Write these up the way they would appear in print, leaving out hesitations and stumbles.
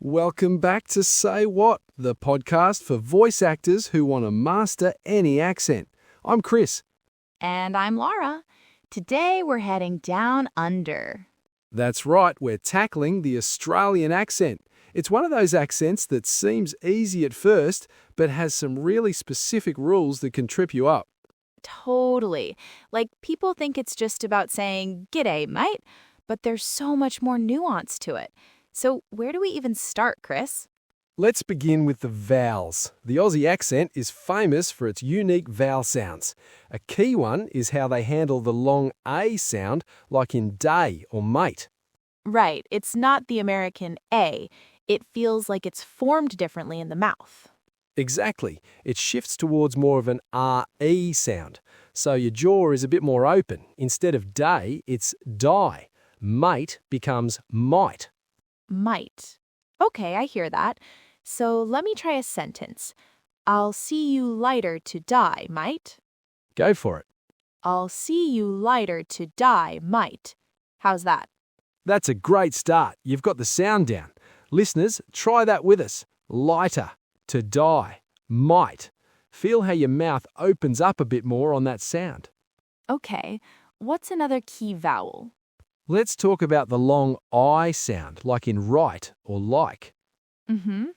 Welcome back to Say What, the podcast for voice actors who want to master any accent. I'm Chris. And I'm Lara. Today we're heading down under. That's right, we're tackling the Australian accent. It's one of those accents that seems easy at first, but has some really specific rules that can trip you up. Totally. Like, people think it's just about saying, "G'day, mate," but there's so much more nuance to it. So where do we even start, Chris? Let's begin with the vowels. The Aussie accent is famous for its unique vowel sounds. A key one is how they handle the long A sound, like in day or mate. Right, it's not the American A. It feels like it's formed differently in the mouth. Exactly. It shifts towards more of an R-E sound. So your jaw is a bit more open. Instead of day, it's die. Mate becomes might. Might. Okay, I hear that. So let me try a sentence. I'll see you later to die, mate. Go for it. I'll see you later to die, mate. How's that? That's a great start. You've got the sound down. Listeners, try that with us. Lighter, to die, might. Feel how your mouth opens up a bit more on that sound. Okay, what's another key vowel? Let's talk about the long I sound, like in right or like. In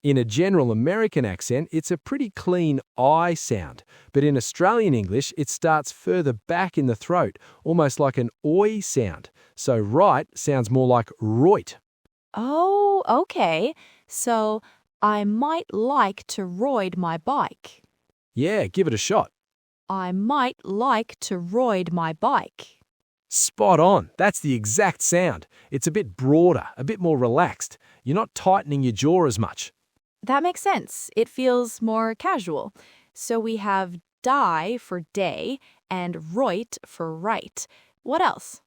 a general American accent, it's a pretty clean I sound, but in Australian English, it starts further back in the throat, almost like an oi sound. So right sounds more like roit. Oh, okay. So I might like to roid my bike. Yeah, give it a shot. I might like to roid my bike. Spot on. That's the exact sound. It's a bit broader, a bit more relaxed. You're not tightening your jaw as much. That makes sense. It feels more casual. So we have die for day and roit for right. What else?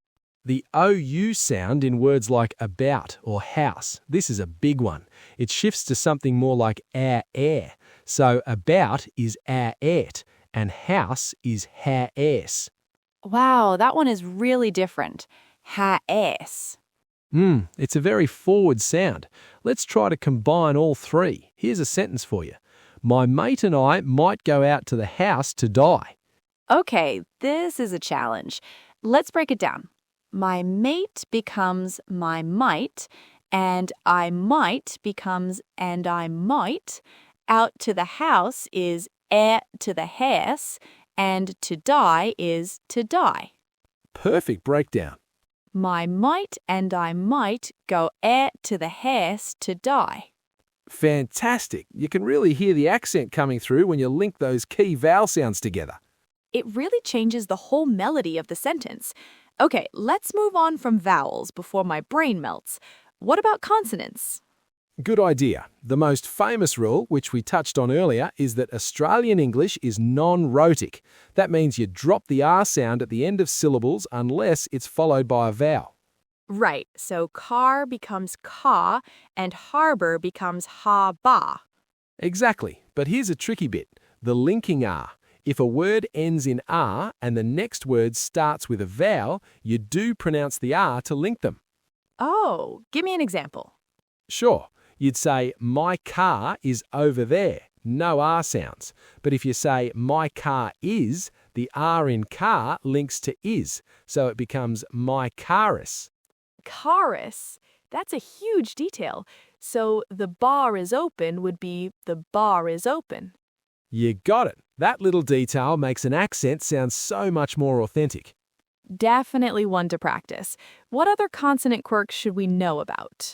The OU sound in words like about or house. This is a big one. It shifts to something more like air. So about is et and house is ha-es. Wow, that one is really different. Ha-es. It's a very forward sound. Let's try to combine all three. Here's a sentence for you. My mate and I might go out to the house to die. Okay, this is a challenge. Let's break it down. My mate becomes my might, and I might becomes and I might. Out to the house is to the house, and to die is to die. Perfect breakdown. My might and I might go to the house to die. Fantastic. You can really hear the accent coming through when you link those key vowel sounds together. It really changes the whole melody of the sentence. Okay, let's move on from vowels before my brain melts. What about consonants? Good idea. The most famous rule, which we touched on earlier, is that Australian English is non-rhotic. That means you drop the R sound at the end of syllables unless it's followed by a vowel. Right, so car becomes ka and harbor becomes ha-ba. Exactly, but here's a tricky bit. The linking R. If a word ends in R and the next word starts with a vowel, you do pronounce the R to link them. Oh, give me an example. Sure. You'd say, my car is over there. No R sounds. But if you say, my car is, the R in car links to is. So it becomes my caris. Caris? That's a huge detail. So the bar is open would be the bar is open. You got it. That little detail makes an accent sound so much more authentic. Definitely one to practice. What other consonant quirks should we know about?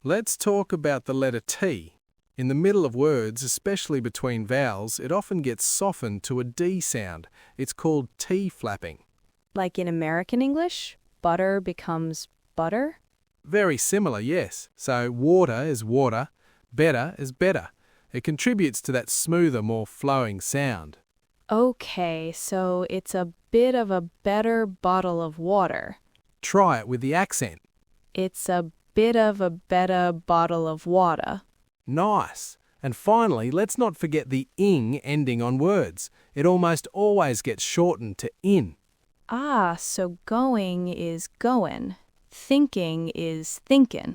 Let's talk about the letter T. In the middle of words, especially between vowels, it often gets softened to a D sound. It's called T flapping. Like in American English, butter becomes butter? Very similar, yes. So water is water, better is better. It contributes to that smoother, more flowing sound. Okay, so it's a bit of a better bottle of water. Try it with the accent. It's a bit of a better bottle of water. Nice. And finally, let's not forget the ing ending on words. It almost always gets shortened to in. Ah, so going is goin'. Thinking is thinkin'.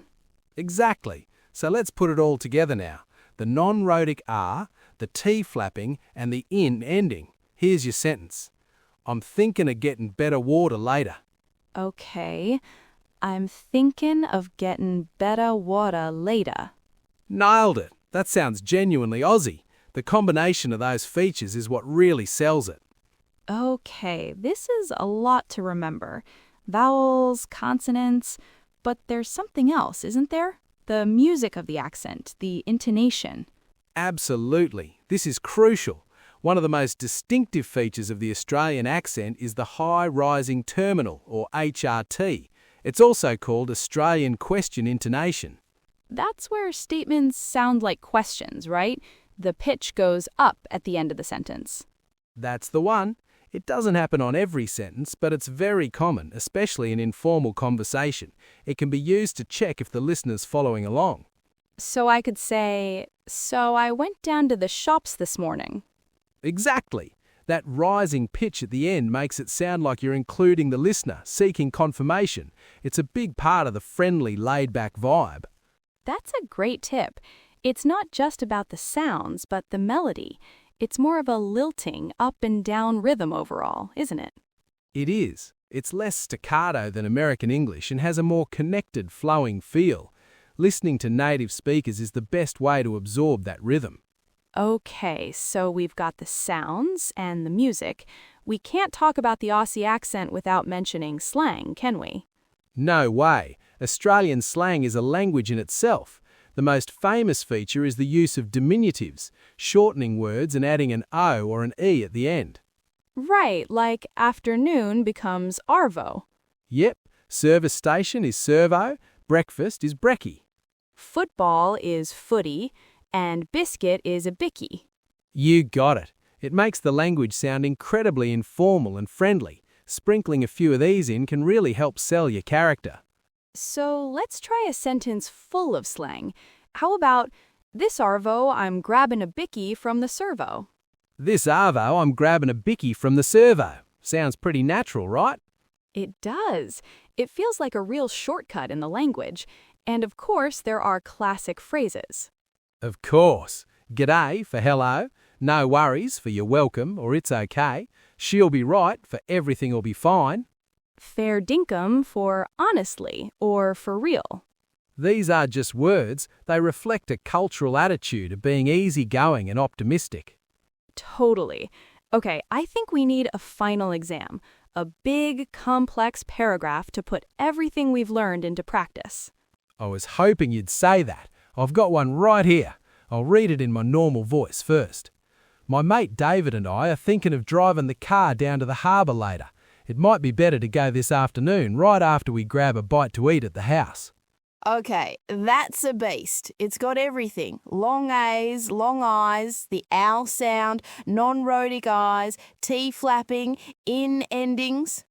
Exactly. So let's put it all together now. The non-rhotic R, the T flapping, and the in ending. Here's your sentence. I'm thinking of getting better water later. Okay, I'm thinking of getting better water later. Nailed it. That sounds genuinely Aussie. The combination of those features is what really sells it. Okay, this is a lot to remember. Vowels, consonants, but there's something else, isn't there? The music of the accent, the intonation. Absolutely. This is crucial. One of the most distinctive features of the Australian accent is the high rising terminal, or HRT. It's also called Australian question intonation. That's where statements sound like questions, right? The pitch goes up at the end of the sentence. That's the one. It doesn't happen on every sentence, but it's very common, especially in informal conversation. It can be used to check if the listener's following along. So I could say, so I went down to the shops this morning. Exactly. That rising pitch at the end makes it sound like you're including the listener, seeking confirmation. It's a big part of the friendly, laid-back vibe. That's a great tip. It's not just about the sounds, but the melody. It's more of a lilting, up and down rhythm overall, isn't it? It is. It's less staccato than American English and has a more connected, flowing feel. Listening to native speakers is the best way to absorb that rhythm. Okay, so we've got the sounds and the music. We can't talk about the Aussie accent without mentioning slang, can we? No way. Australian slang is a language in itself. The most famous feature is the use of diminutives, shortening words and adding an O or an E at the end. Right, like afternoon becomes arvo. Yep, service station is servo, breakfast is brekkie. Football is footy, and biscuit is a bicky. You got it. It makes the language sound incredibly informal and friendly. Sprinkling a few of these in can really help sell your character. So let's try a sentence full of slang. How about, this arvo, I'm grabbing a bicky from the servo. This arvo, I'm grabbing a bicky from the servo. Sounds pretty natural, right? It does. It feels like a real shortcut in the language. And of course, there are classic phrases. Of course. G'day for hello, no worries for you're welcome or it's okay, she'll be right for everything'll be fine. Fair dinkum for honestly or for real. These are just words. They reflect a cultural attitude of being easygoing and optimistic. Totally. Okay, I think we need a final exam. A big, complex paragraph to put everything we've learned into practice. I was hoping you'd say that. I've got one right here. I'll read it in my normal voice first. My mate David and I are thinking of driving the car down to the harbour later. It might be better to go this afternoon, right after we grab a bite to eat at the house. Okay, that's a beast. It's got everything. Long A's, long I's, the owl sound, non-rhotic I's, T flapping, in endings.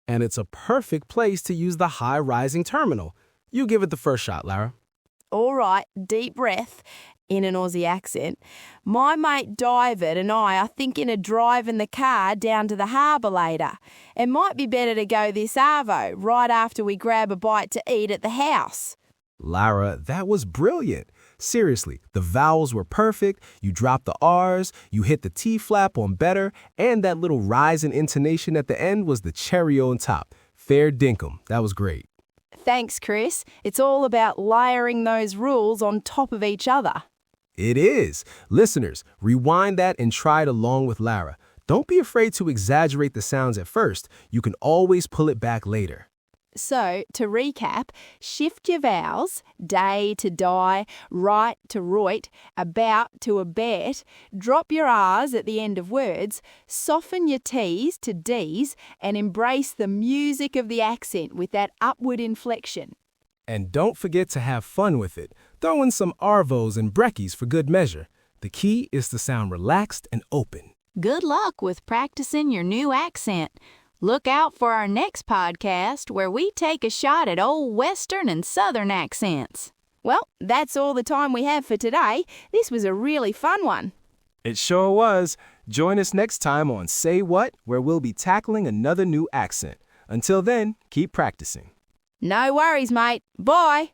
And it's a perfect place to use the high rising terminal. You give it the first shot, Lara. All right, deep breath in an Aussie accent. My mate David and I are thinking of driving the car down to the harbour later. It might be better to go this arvo right after we grab a bite to eat at the house. Lara, that was brilliant. Seriously, the vowels were perfect, you dropped the R's, you hit the T flap on better, and that little rise in intonation at the end was the cherry on top. Fair dinkum. That was great. Thanks, Chris. It's all about layering those rules on top of each other. It is. Listeners, rewind that and try it along with Lara. Don't be afraid to exaggerate the sounds at first. You can always pull it back later. So, to recap, shift your vowels, day to die, right to roit, about to abet, drop your R's at the end of words, soften your T's to D's, and embrace the music of the accent with that upward inflection. And don't forget to have fun with it. Throw in some arvos and brekkies for good measure. The key is to sound relaxed and open. Good luck with practicing your new accent. Look out for our next podcast where we take a shot at old Western and Southern accents. Well, that's all the time we have for today. This was a really fun one. It sure was. Join us next time on Say What, where we'll be tackling another new accent. Until then, keep practicing. No worries, mate. Bye.